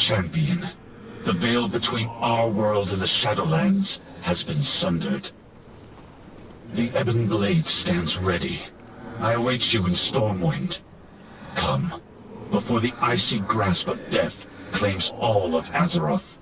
champion. The veil between our world and the Shadowlands has been sundered. The Ebon Blade stands ready. I await you in Stormwind. Come, before the icy grasp of death claims all of Azeroth.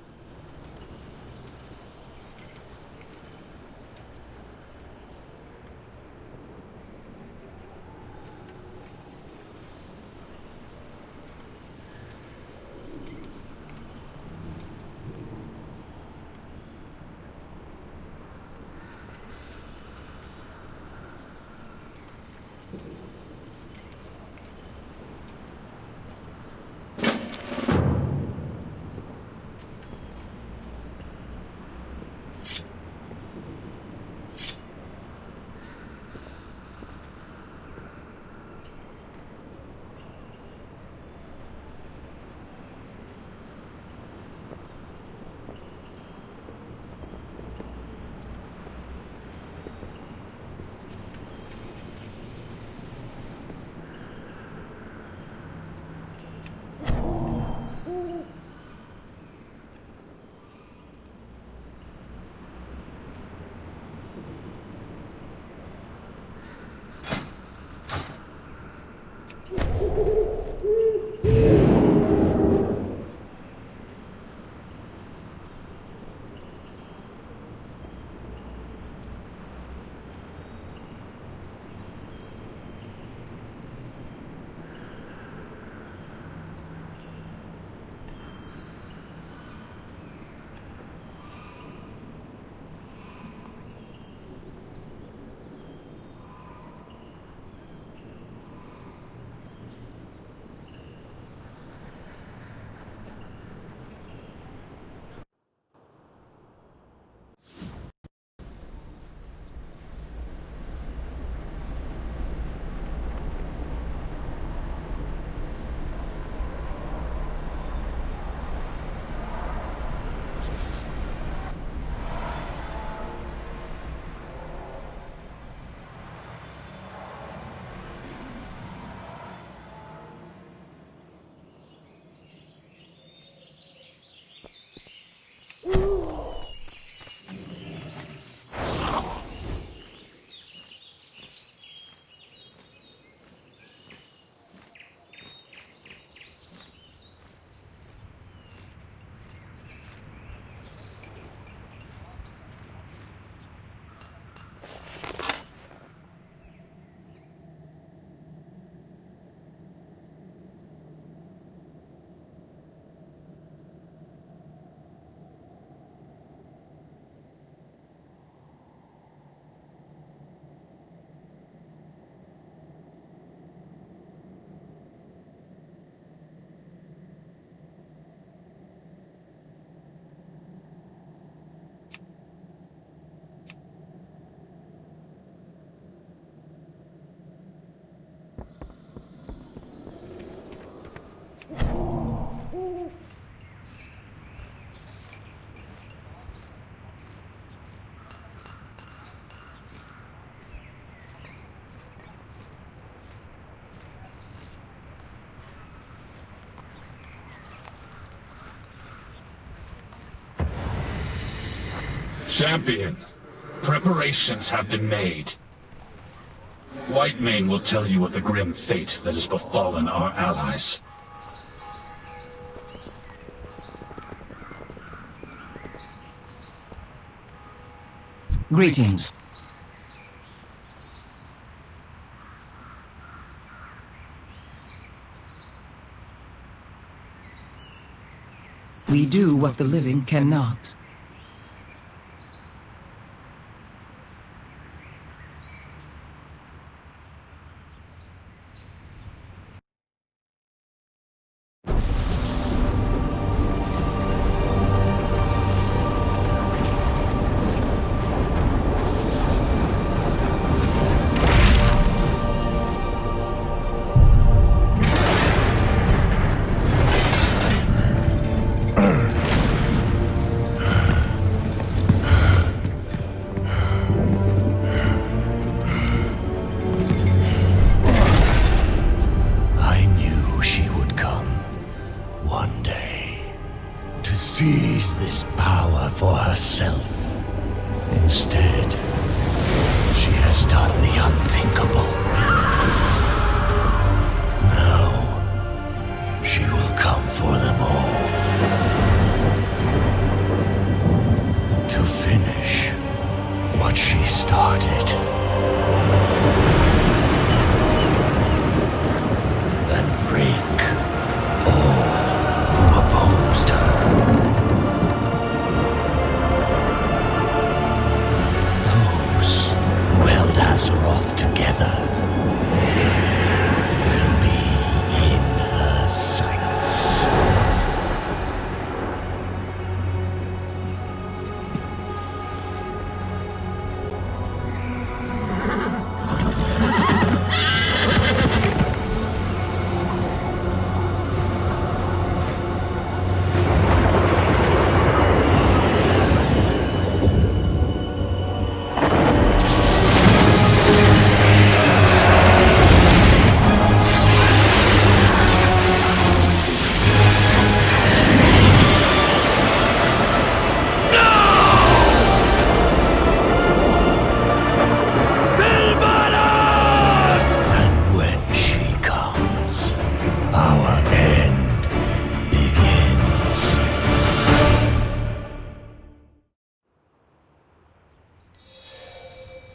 Champion, preparations have been made. Whitemane will tell you of the grim fate that has befallen our allies. Greetings. We do what the living cannot. seize this power for herself. Instead, she has done the unthinkable. Now, she will come for them all. To finish what she started. And break all who opposed her. Those who held Azeroth together will be in her sights.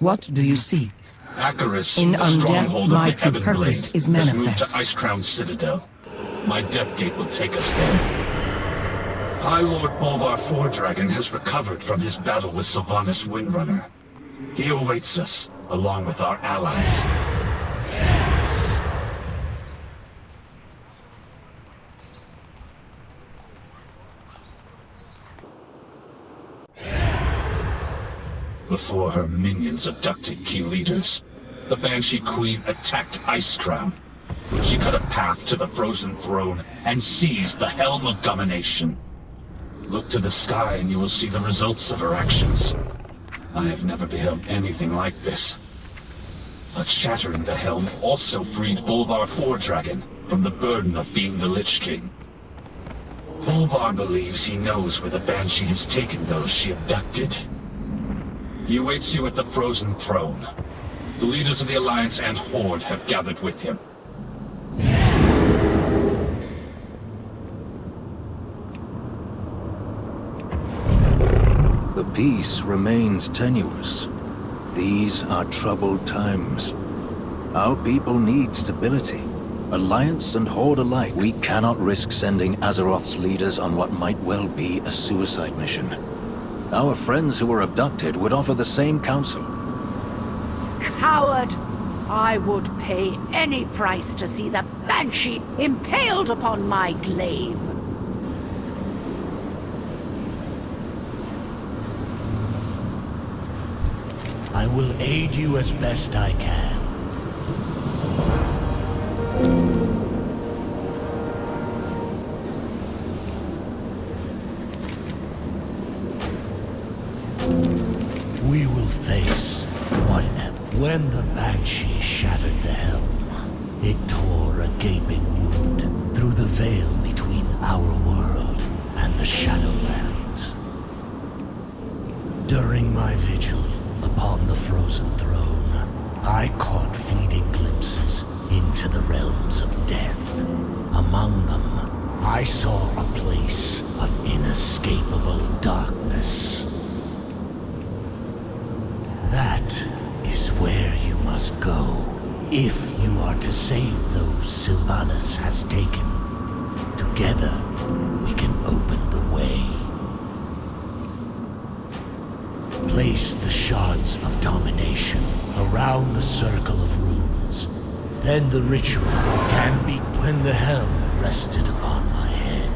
What do you see? Acaris, In the undeath, stronghold my of the true Ebon purpose Blade, is has moved to manifest. Icecrown Citadel. My Deathgate will take us there. High Lord Bolvar Fordragon has recovered from his battle with Sylvanas Windrunner. He awaits us, along with our allies. Before her minions abducted key leaders, the Banshee Queen attacked Icecrown. She cut a path to the Frozen Throne and seized the Helm of Domination. Look to the sky and you will see the results of her actions. I have never beheld anything like this. But shattering the Helm also freed Bolvar Fordragon from the burden of being the Lich King. Bolvar believes he knows where the Banshee has taken those she abducted. He awaits you at the Frozen Throne. The leaders of the Alliance and Horde have gathered with him. The peace remains tenuous. These are troubled times. Our people need stability. Alliance and Horde alike. We cannot risk sending Azeroth's leaders on what might well be a suicide mission. Our friends who were abducted would offer the same counsel. Coward! I would pay any price to see the Banshee impaled upon my glaive. I will aid you as best I can. We will face whatever. When the Banshee shattered the helm, it tore a gaping wound through the veil between our world and the Shadowlands. During my vigil upon the Frozen Throne, I caught fleeting glimpses into the realms of death. Among them, I saw a place of inescapable darkness. That is where you must go, if you are to save those Sylvanas has taken. Together, we can open the way. Place the shards of domination around the circle of runes. Then the ritual can be. When the helm rested upon my head,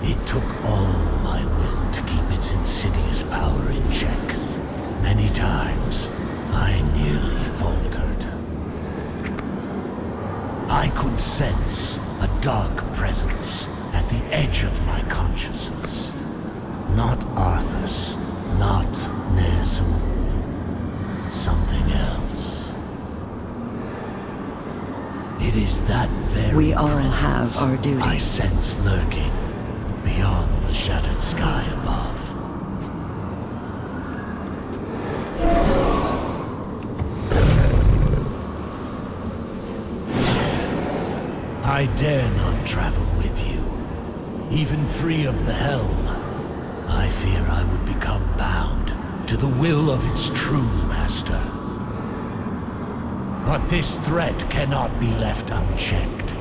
it took all my will to keep its insidious power in check. Many times, I nearly faltered. I could sense a dark presence at the edge of my consciousness. Not Arthas, not Ner'zhul. Something else. It is that very We all presence have our duty. I sense lurking beyond the shattered sky above. I dare not travel with you. Even free of the helm, I fear I would become bound to the will of its true master. But this threat cannot be left unchecked.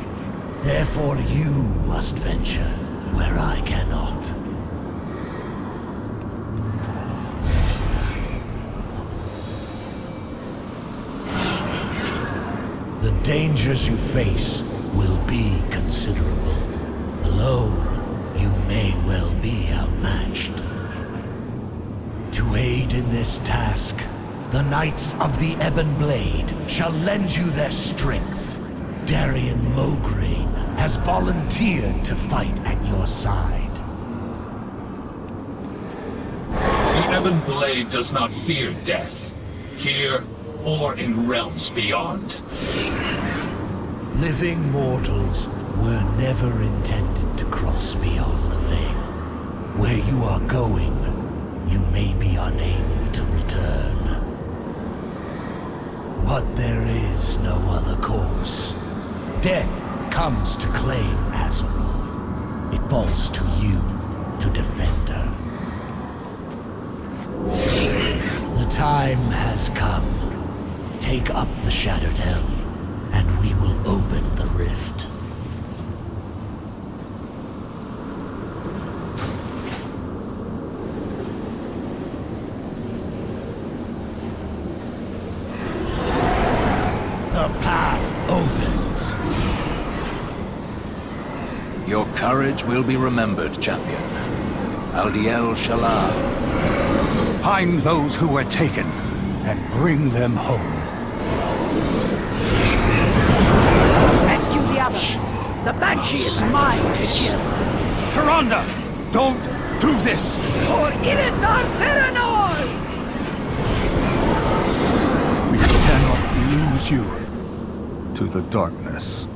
Therefore you must venture where I cannot. The dangers you face will be considerable. Alone, you may well be outmatched. To aid in this task, the Knights of the Ebon Blade shall lend you their strength. Darian Mograine has volunteered to fight at your side. The Ebon Blade does not fear death, here or in realms beyond. Living mortals were never intended to cross beyond the veil. Where you are going, you may be unable to return. But there is no other course. Death comes to claim Azeroth. It falls to you to defend her. The time has come. Take up the Shattered Helm, and we will open the rift. The path opens. Your courage will be remembered, champion. Aldiel Shalar. Find those who were taken, and bring them home. Rescue the others. The Banshee is mine to kill. Tyrande, don't do this! For Inisar Perenor! We cannot lose you to the darkness.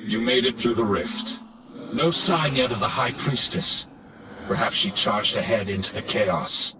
You made it through the rift. No sign yet of the High Priestess. Perhaps she charged ahead into the chaos.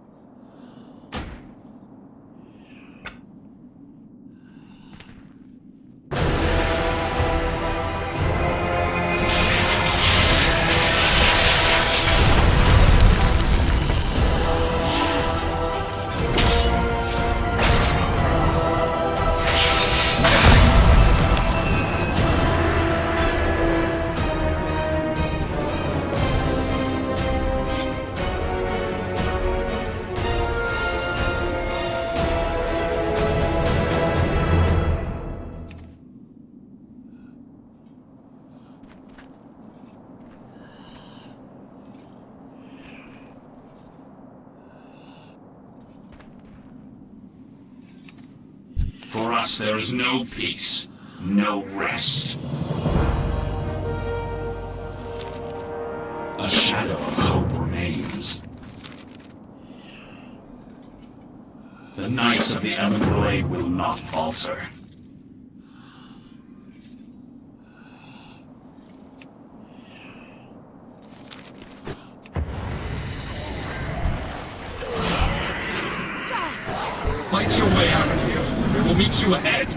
For us, there's no peace, no rest. A shadow of hope remains. The Knights of the Ebon Blade will not falter. Fight your way out of here. We will meet you ahead.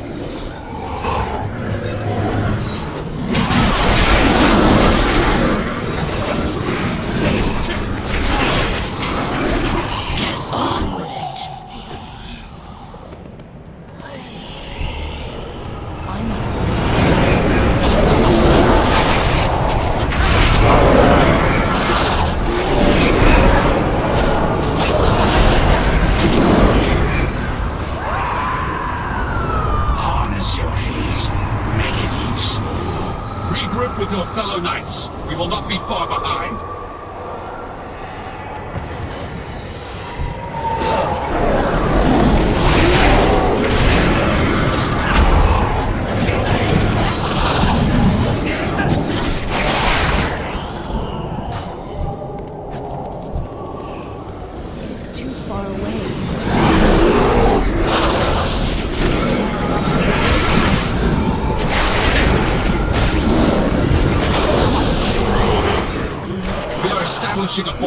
Get on with it.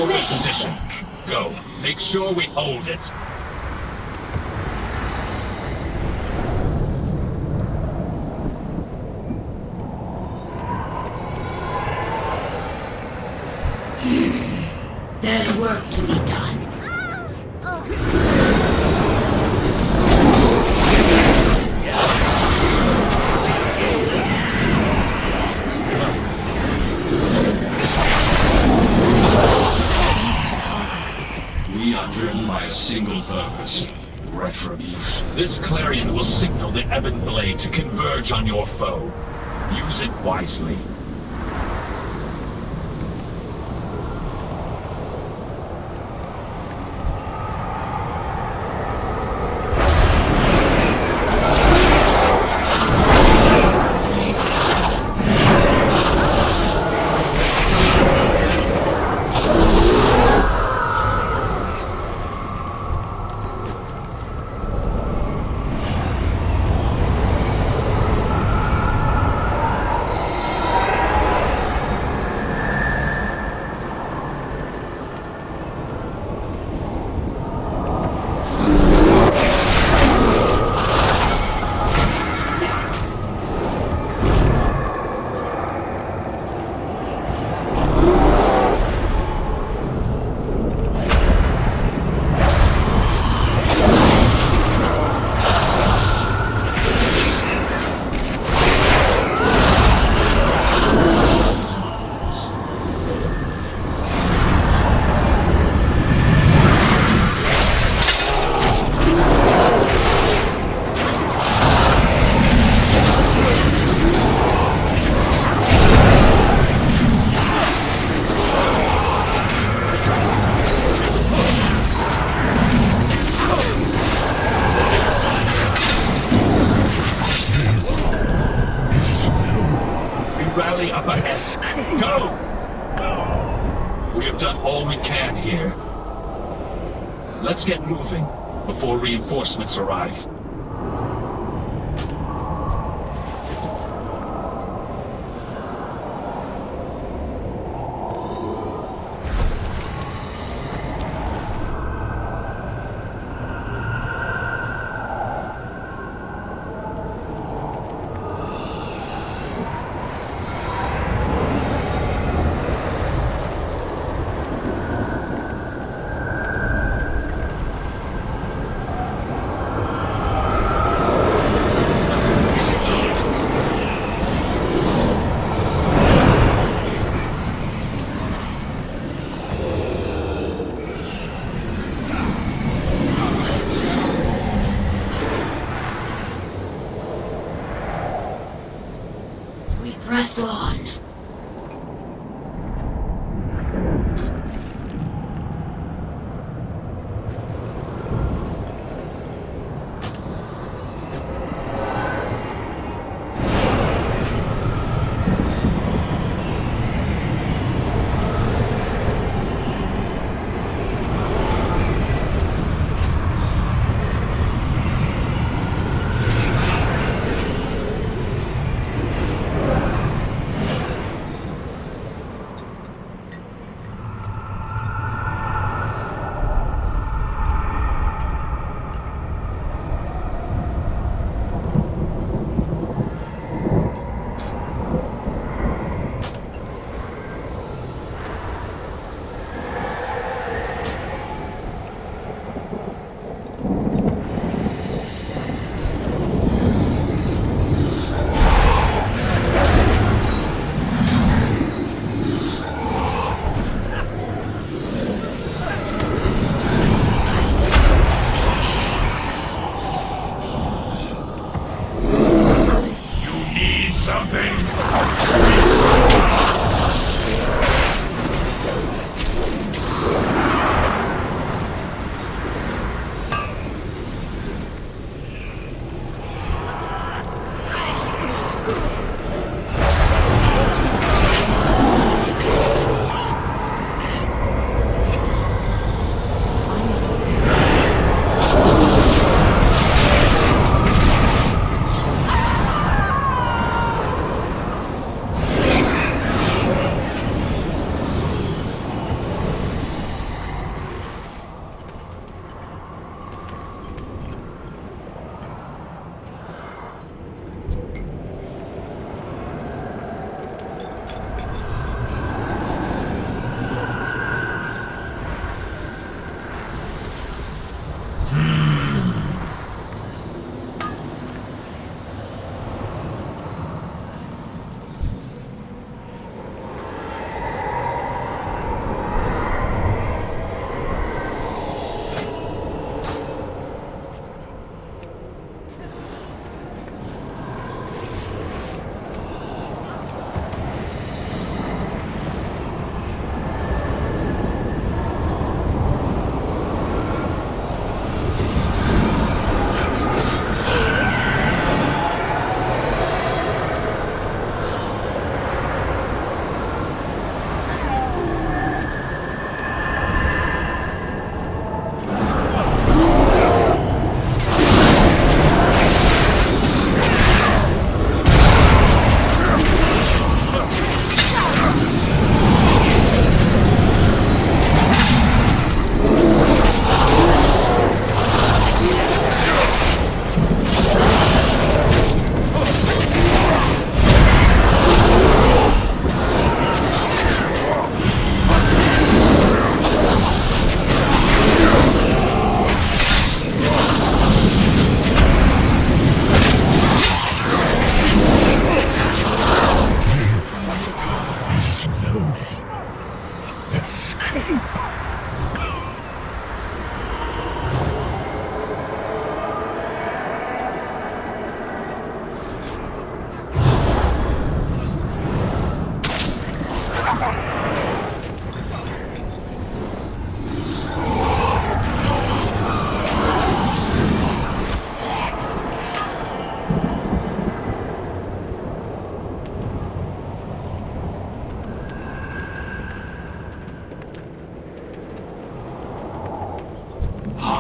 Forward position. Go. Make sure we hold it. There's work to be done. We are driven by a single purpose. Retribution. This clarion will signal the Ebon Blade to converge on your foe. Use it wisely. Rally up ahead. Go! We have done all we can here. Let's get moving before reinforcements arrive.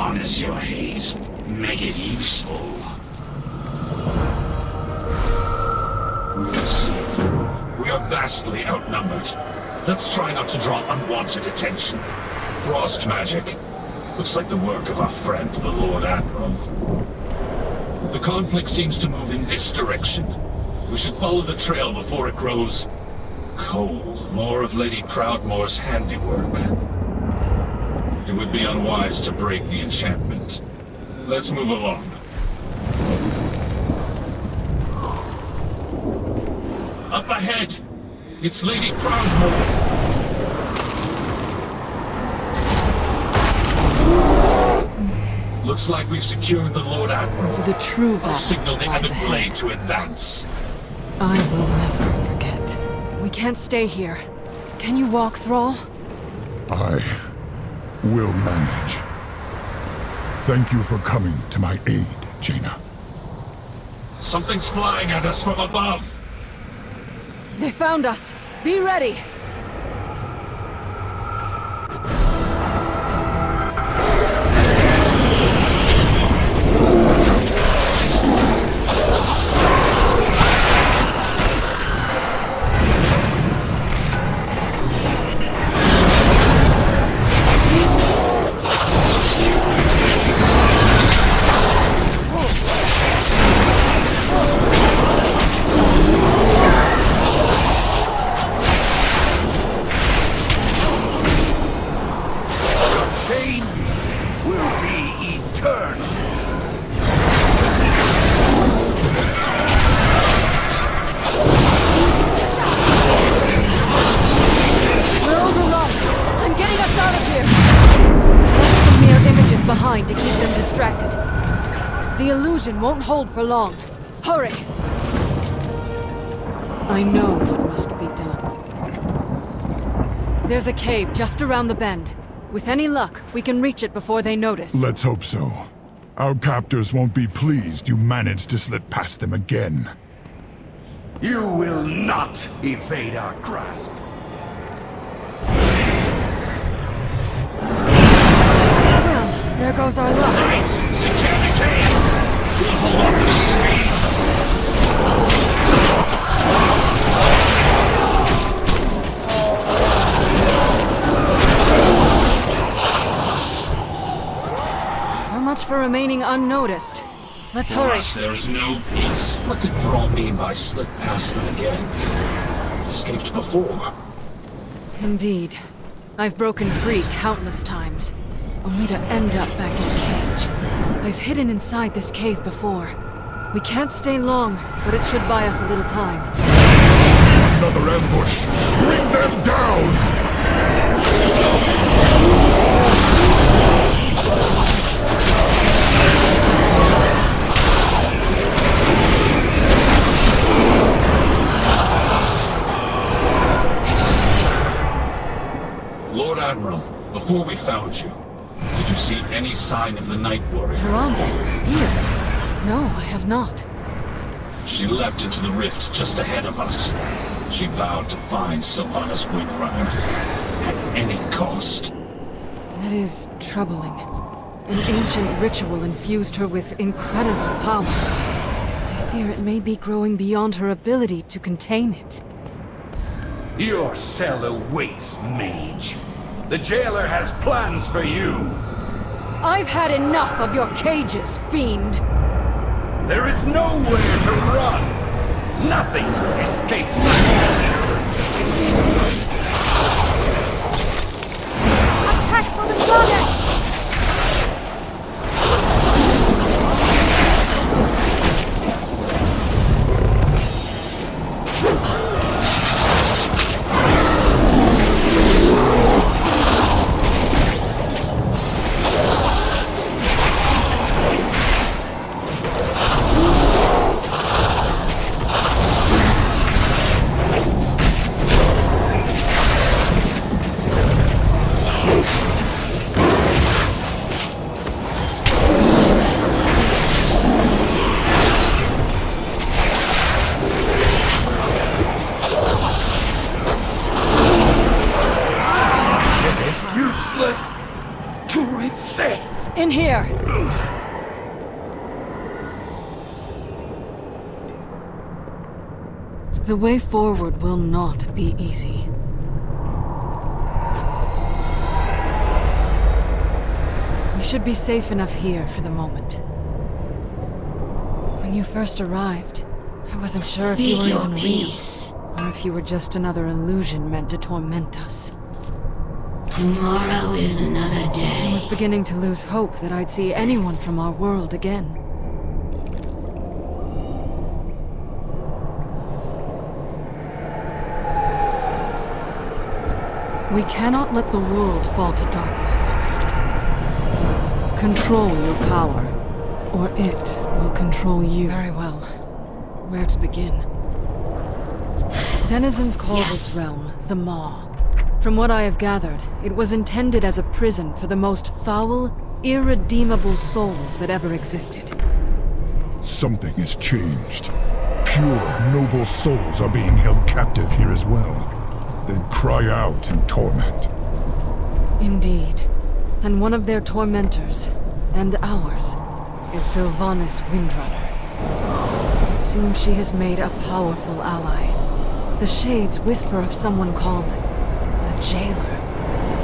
Harness your hate. Make it useful. We are vastly outnumbered. Let's try not to draw unwanted attention. Frost magic. Looks like the work of our friend, the Lord Admiral. The conflict seems to move in this direction. We should follow the trail before it grows cold. More of Lady Proudmoore's handiwork. It would be unwise to break the enchantment. Let's move along. Up ahead! It's Lady Proudmoore! Looks like we've secured the Lord Admiral. The true I'll battle signal the lies Ebon ahead. Blade to advance. I will never forget. We can't stay here. Can you walk, Thrall? I will manage. Thank you for coming to my aid, Jaina. Something's flying at us from above. They found us. Be ready. Behind to keep them distracted. The illusion won't hold for long. Hurry! I know what must be done. There's a cave just around the bend. With any luck, we can reach it before they notice. Let's hope so. Our captors won't be pleased you managed to slip past them again. You will not evade our grasp. There goes our luck. Knights, secure the cave! We'll hold off these fiends! So much for remaining unnoticed. Let's For hurry. us, there's no peace. What did Thrall mean by slip past them again? I've escaped before. Indeed. I've broken free countless times. Only to end up back in a cage. I've hidden inside this cave before. We can't stay long, but it should buy us a little time. Another ambush! Bring them down! Lord Admiral, before we found you, did you see any sign of the Night Warrior? Tyrande, here? No, I have not. She leapt into the rift just ahead of us. She vowed to find Sylvanas Windrunner at any cost. That is troubling. An ancient ritual infused her with incredible power. I fear it may be growing beyond her ability to contain it. Your cell awaits, mage. The jailer has plans for you. I've had enough of your cages, fiend! There is nowhere to run. Nothing escapes me. Attacks on the planet! to resist! In here! The way forward will not be easy. We should be safe enough here for the moment. When you first arrived, I wasn't sure if you were even real, or if you were just another illusion meant to torment us. Tomorrow is another I day. was beginning to lose hope that I'd see anyone from our world again. We cannot let the world fall to darkness. Control your power, or it will control you. Very well. Where to begin? Denizens call this realm the Maw. From what I have gathered, it was intended as a prison for the most foul, irredeemable souls that ever existed. Something has changed. Pure, noble souls are being held captive here as well. They cry out in torment. Indeed. And one of their tormentors, and ours, is Sylvanas Windrunner. It seems she has made a powerful ally. The Shades whisper of someone called the Jailer.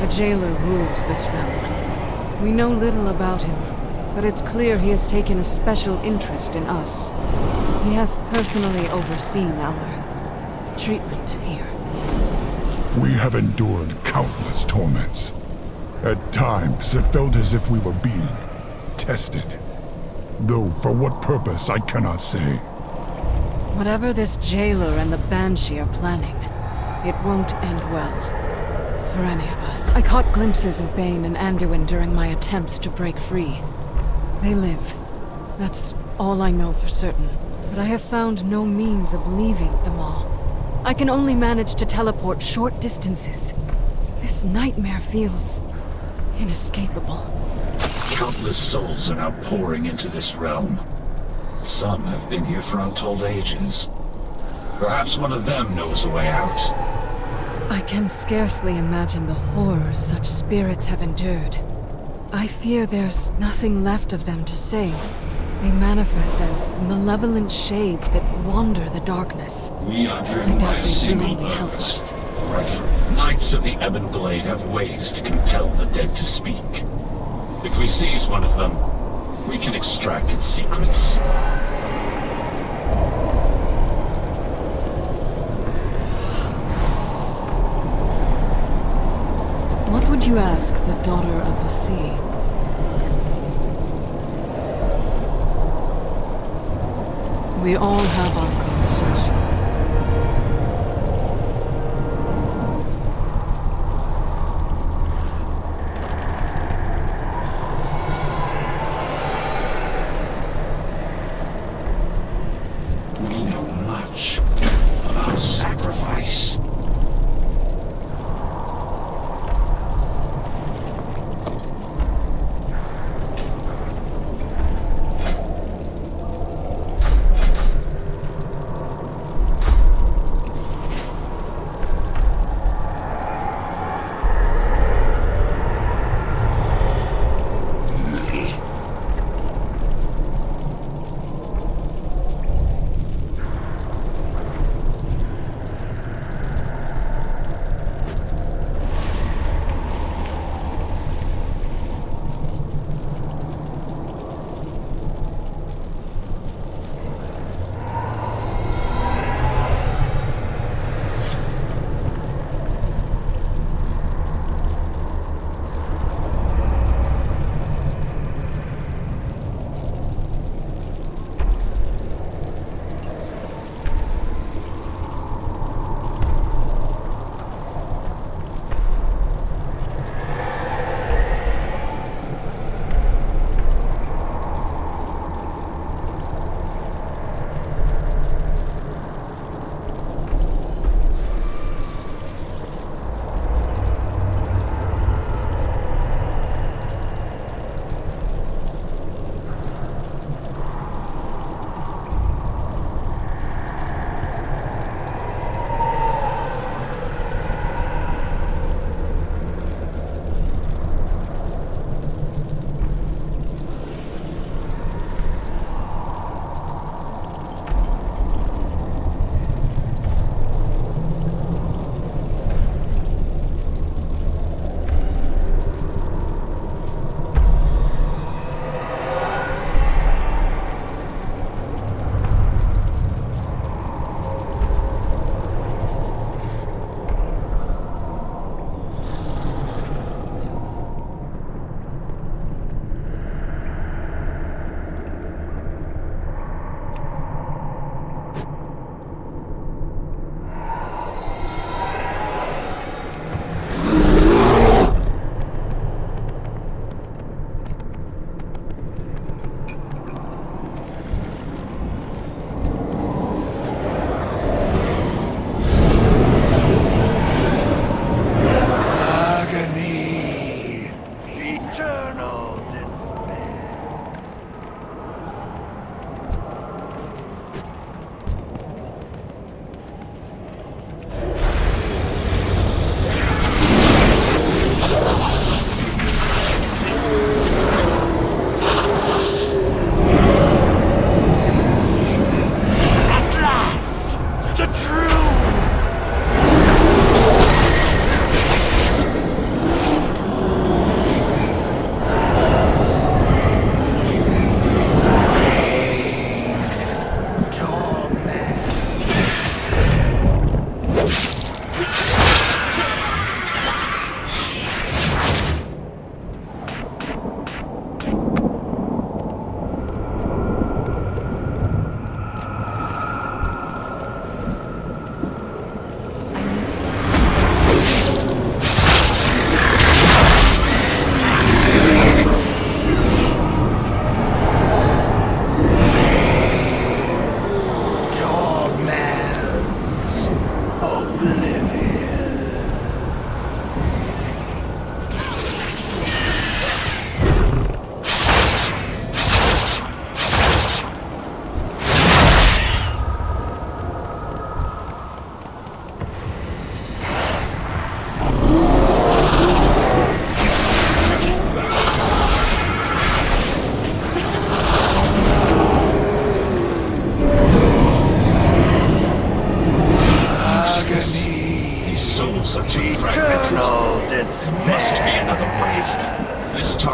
A jailer rules this realm. We know little about him, but it's clear he has taken a special interest in us. He has personally overseen our treatment here. We have endured countless torments. At times, it felt as if we were being tested. Though for what purpose, I cannot say. Whatever this jailer and the Banshee are planning, it won't end well. For any of us. I caught glimpses of Bane and Anduin during my attempts to break free. They live. That's all I know for certain. But I have found no means of leaving the Maw. I can only manage to teleport short distances. This nightmare feels inescapable. Countless souls are now pouring into this realm. Some have been here for untold ages. Perhaps one of them knows a way out. I can scarcely imagine the horrors such spirits have endured. I fear there's nothing left of them to save. They manifest as malevolent shades that wander the darkness. We are I driven by doubt a they single willingly help purpose. us. Knights of the Ebon Blade have ways to compel the dead to speak. If we seize one of them, we can extract its secrets. What would you ask the Daughter of the Sea? We all have our ghosts. We know much about sacrifice.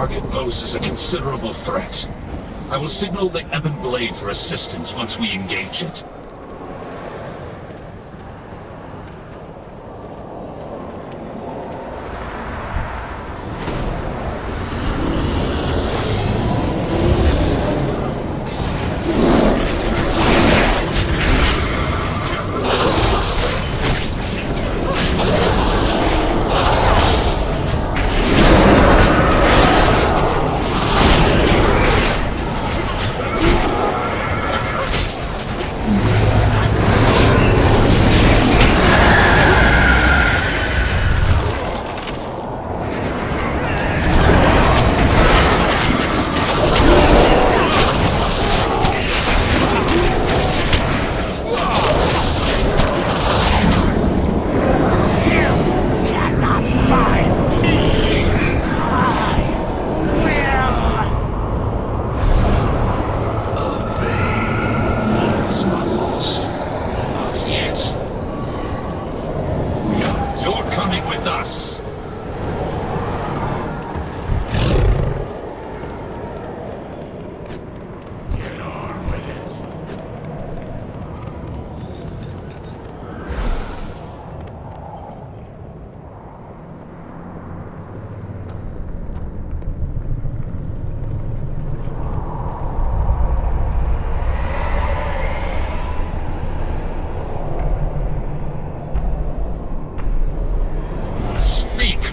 target poses a considerable threat. I will signal the Ebon Blade for assistance once we engage it.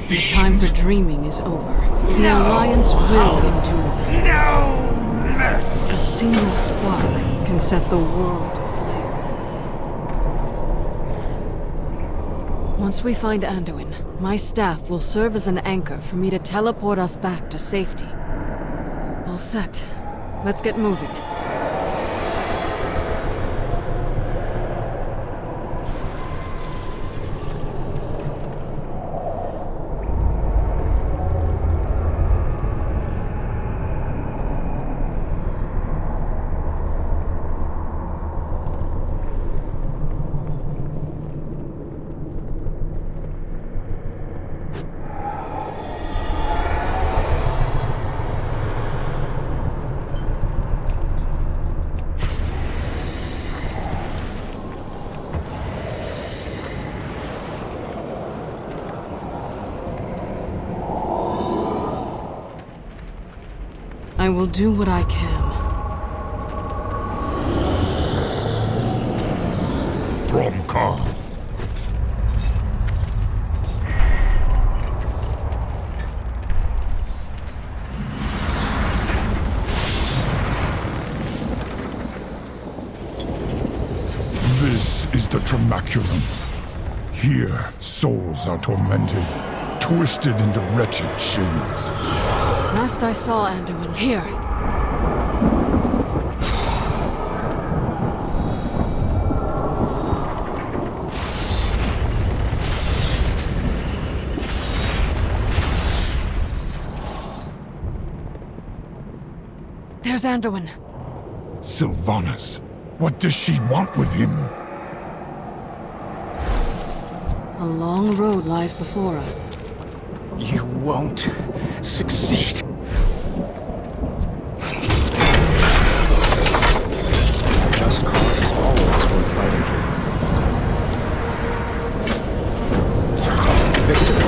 The time for dreaming is over. The Alliance will endure. No mercy! A single spark can set the world aflame. Once we find Anduin, my staff will serve as an anchor for me to teleport us back to safety. All set. Let's get moving. I will do what I can. From Khan. This is the Tremaculum. Here, souls are tormented, twisted into wretched shapes. Last I saw Anduin here. There's Anduin. Sylvanas, what does she want with him? A long road lies before us. You won't succeed. A just cause is always worth fighting for. Victory.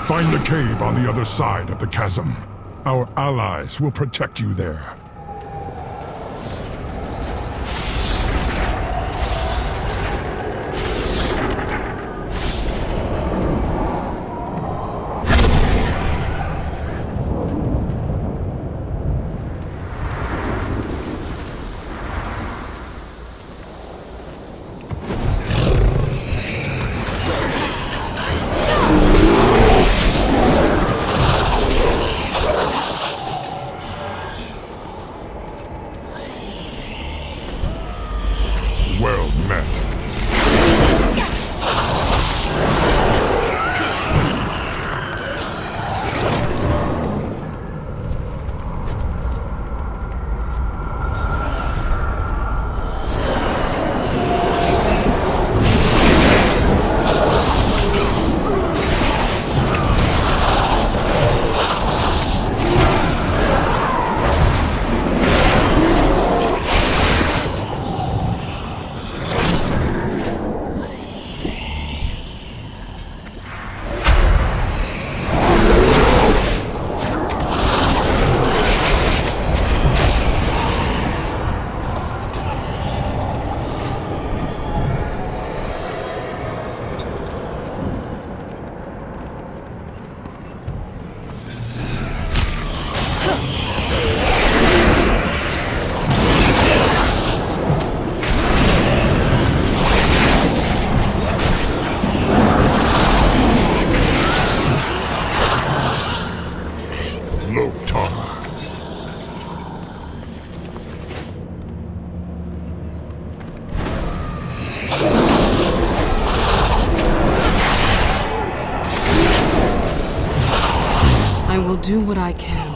Find the cave on the other side of the chasm. Our allies will protect you there. do what I can.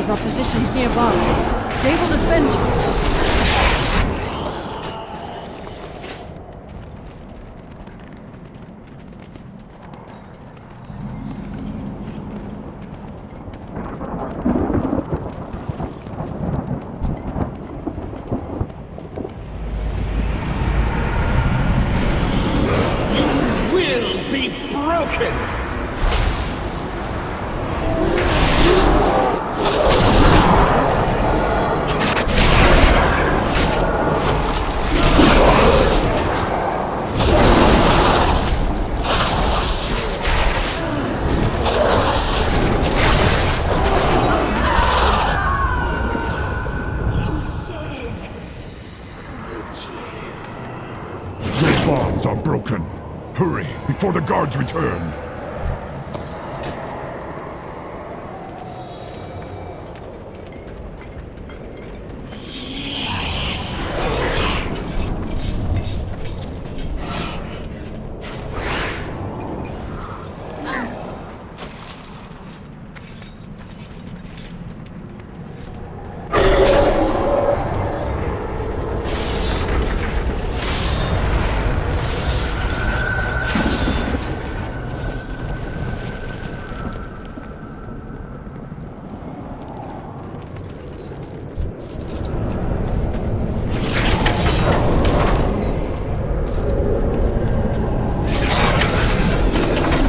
Are positioned nearby. They will defend you. You will be broken! Bonds are broken. Hurry, before the guards return.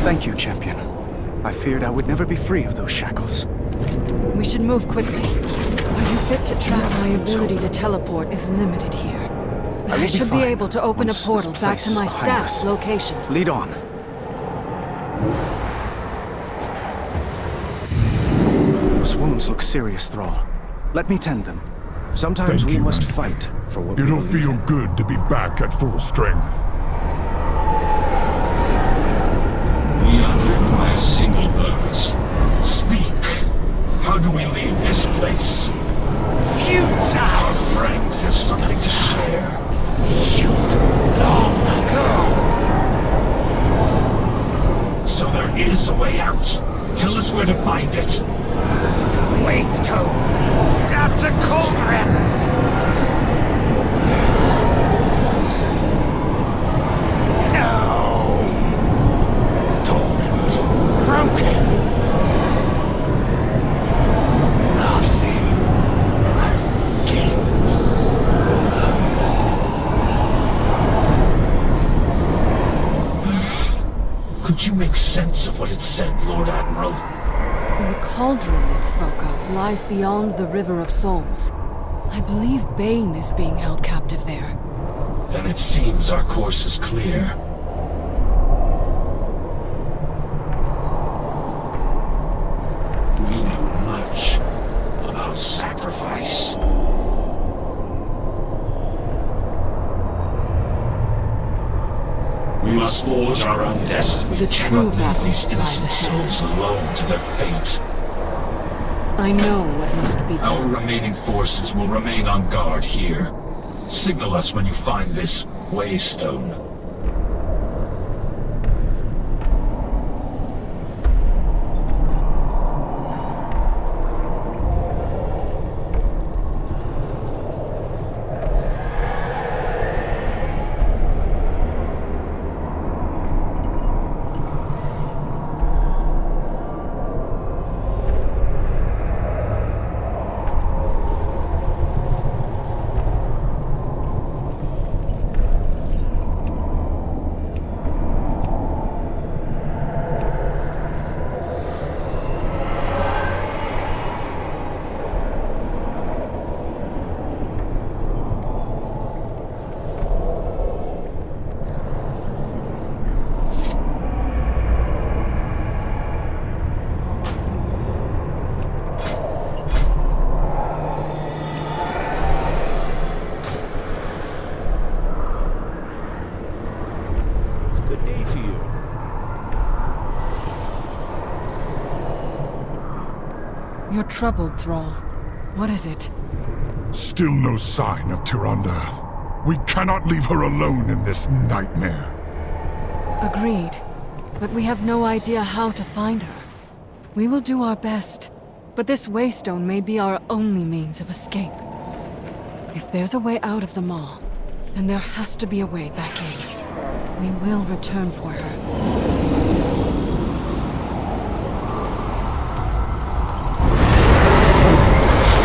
Thank you, Champion. I feared I would never be free of those shackles. We should move quickly. Are you fit to travel? My ability to teleport is limited here. I should be able to open a portal back to my staff's location. Lead on. Those wounds look serious, Thrall. Let me tend them. Sometimes we must fight for what we It'll believe feel in. good to be back at full strength. We are driven by a single purpose. Speak. How do we leave this place? Futile! Our friend has something to share. Sealed long ago! So there is a way out. Tell us where to find it. Waystone! Got to Cauldron! Could you make sense of what it said, Lord Admiral? The cauldron it spoke of lies beyond the River of Souls. I believe Bane is being held captive there. Then it seems our course is clear. We know much about sacrifice. We must forge our own destiny. The true battle these innocent lies ahead. souls alone to their fate. I know what must be Our done. remaining forces will remain on guard here. Signal us when you find this Waystone. You're troubled, Thrall. What is it? Still no sign of Tyrande. We cannot leave her alone in this nightmare. Agreed. But we have no idea how to find her. We will do our best, but this waystone may be our only means of escape. If there's a way out of the Maw, then there has to be a way back in. We will return for her.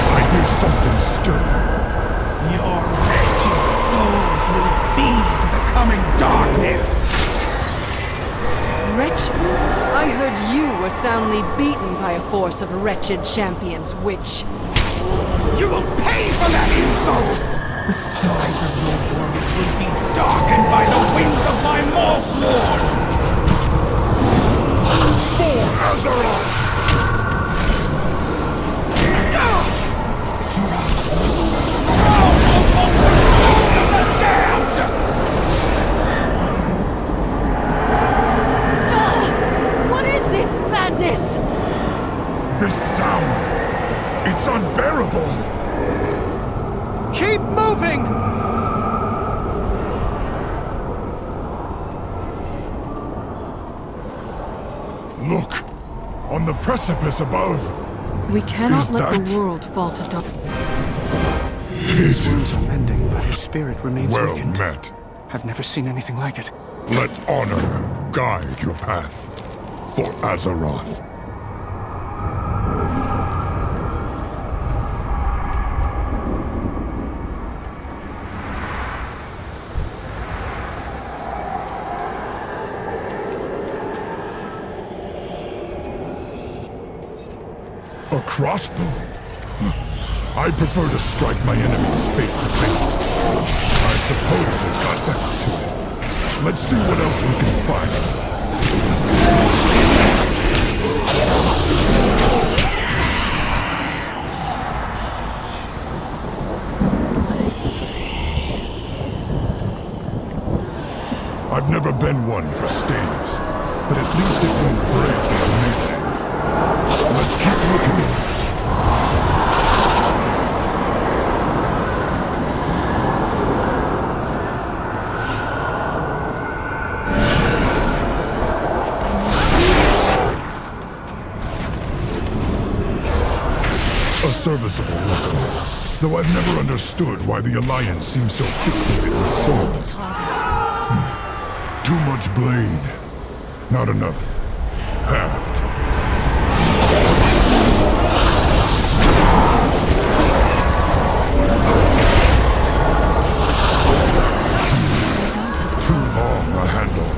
I hear something stir. Your wretched souls will feed the coming darkness! Wretched? I heard you were soundly beaten by a force of wretched champions, witch. You will pay for that insult! The skies of your world will be darkened by the wings of my Maw-Lord! For Azeroth! What is this madness? This sound! It's unbearable! Keep moving! Look! On the precipice above! We cannot Is let that- the world fall to dark. His wounds are mending, but his spirit remains Well weakened. met. I've never seen anything like it. Let honor guide your path. For Azeroth. A crossbow? I prefer to strike my enemies face to face. I suppose it's got that to it. Let's see what else we can find. I've never been one for staves, but at least it won't break in melee. Let's keep looking. A serviceable weapon, though I've never understood why the Alliance seems so fixated with swords. Too much blade, not enough haft. Too long a handle.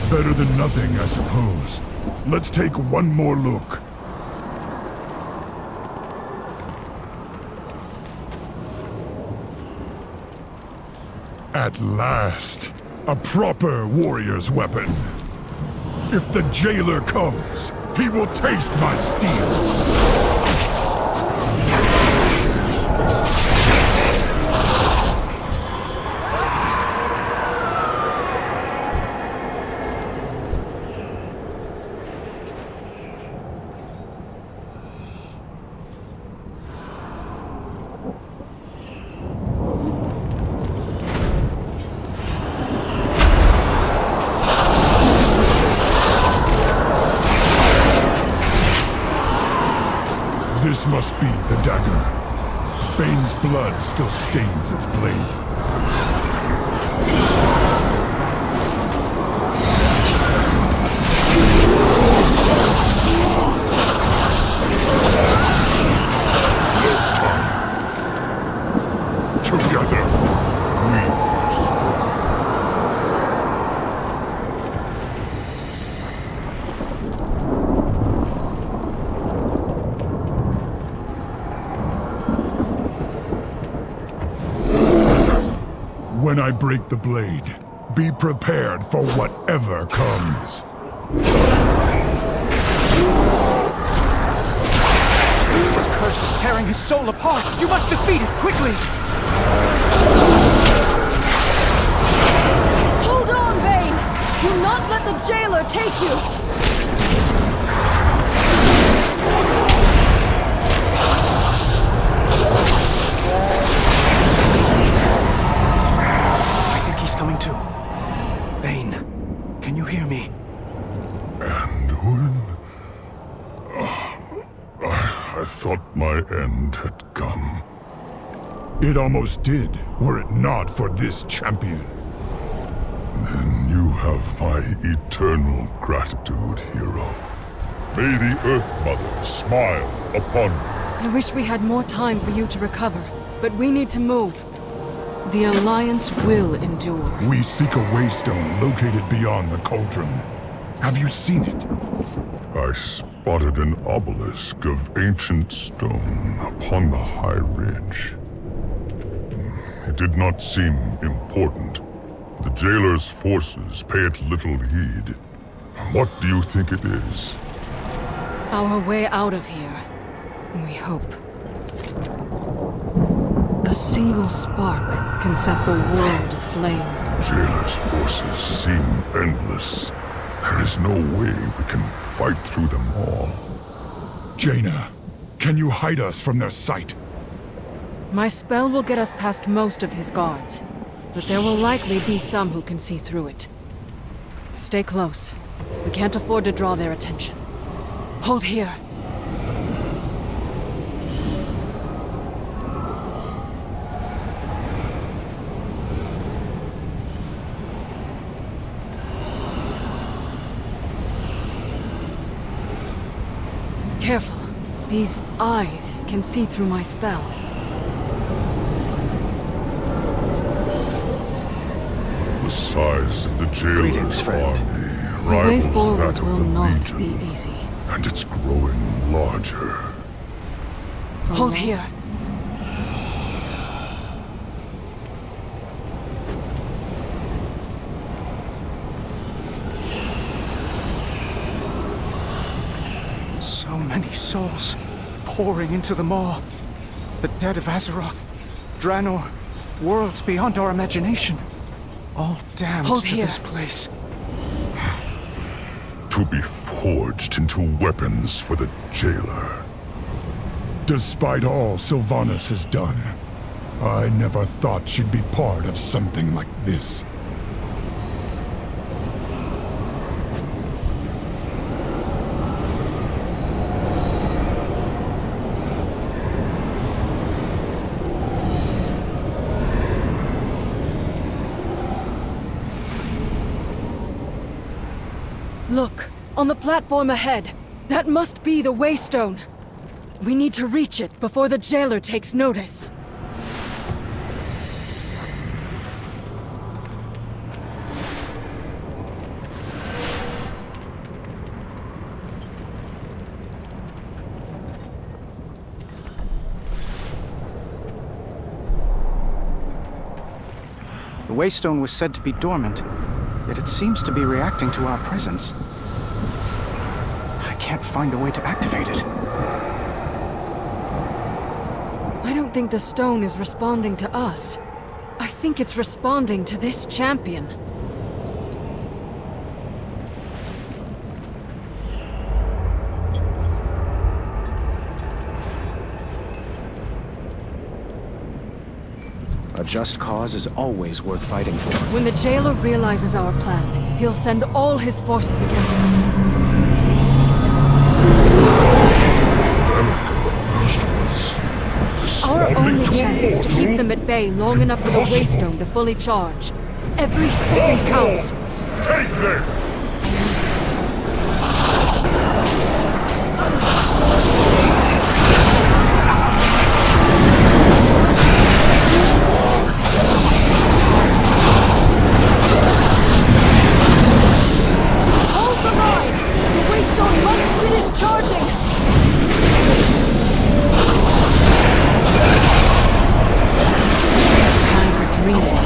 Better than nothing, I suppose. Let's take one more look. At last, a proper warrior's weapon. If the jailer comes, he will taste my steel. This must be the dagger. Bane's blood still stains its blade. Together, we are strong. When I break the blade, be prepared for whatever comes. This curse is tearing his soul apart. You must defeat it quickly. Hold on, Bane! Do not let the jailer take you! thought my end had come. It almost did, were it not for this champion. Then you have my eternal gratitude, hero. May the Earth Mother smile upon you. I wish we had more time for you to recover, but we need to move. The Alliance will endure. We seek a waystone located beyond the cauldron. Have you seen it? I spotted an obelisk of ancient stone upon the high ridge. It did not seem important. The jailer's forces pay it little heed. What do you think it is? Our way out of here. We hope. A single spark can set the world aflame. Jailer's forces seem endless. There is no way we can fight through them all. Jaina, can you hide us from their sight? My spell will get us past most of his guards, but there will likely be some who can see through it. Stay close. We can't afford to draw their attention. Hold here. Careful. These eyes can see through my spell. The size of the jailer's army The way rivals forward that of will the not Legion, be easy. and it's growing larger. Hold here. So many souls pouring into the maw. The dead of Azeroth, Draenor, worlds beyond our imagination. All damned Hold to here. this place. To be forged into weapons for the jailer. Despite all Sylvanas has done, I never thought she'd be part of something like this. Look, on the platform ahead. That must be the Waystone. We need to reach it before the jailer takes notice. The Waystone was said to be dormant, yet it seems to be reacting to our presence. I can't find a way to activate it. I don't think the stone is responding to us. I think it's responding to this champion. A just cause is always worth fighting for. When the jailer realizes our plan, he'll send all his forces against us. Our only chance is to keep them at bay long enough for the Waystone to fully charge. Every second counts. Take them! Hold the line! The Waystone must finish charging! Time for dreaming.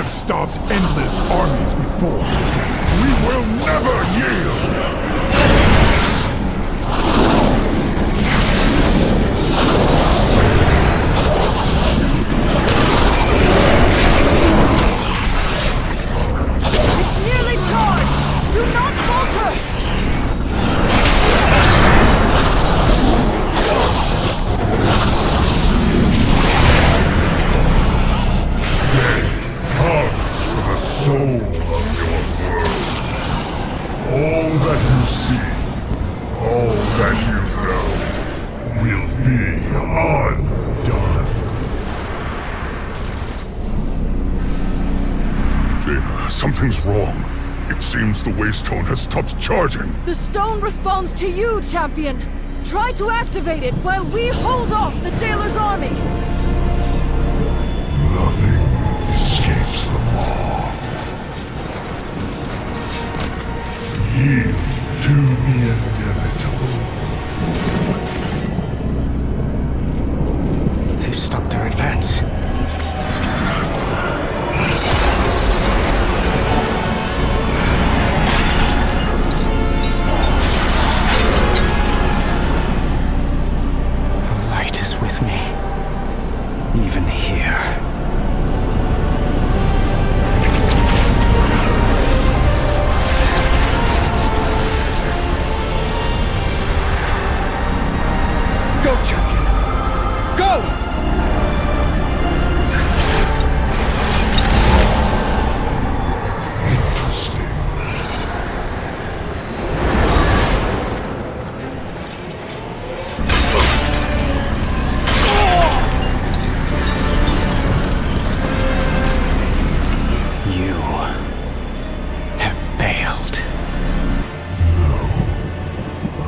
Stopped endless armies before. We will never yield! Something's wrong. It seems the Waystone has stopped charging. The stone responds to you, champion. Try to activate it while we hold off the Jailer's army. Nothing escapes the law. Yield to the inevitable. They've stopped their advance. The light is with me, even here. Go, champion! Go! You have failed. No.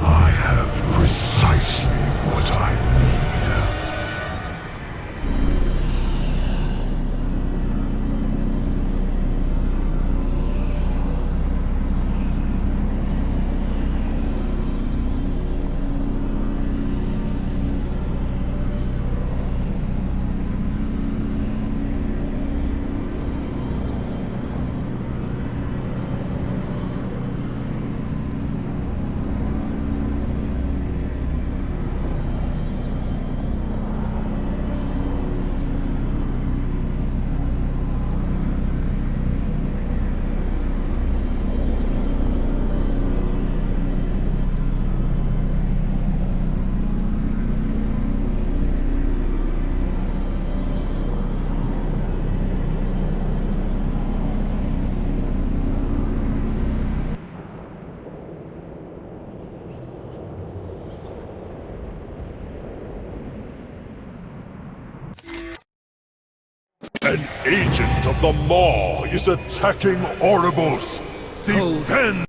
I have precisely what I need. An agent of the Maw is attacking Oribos. Defend!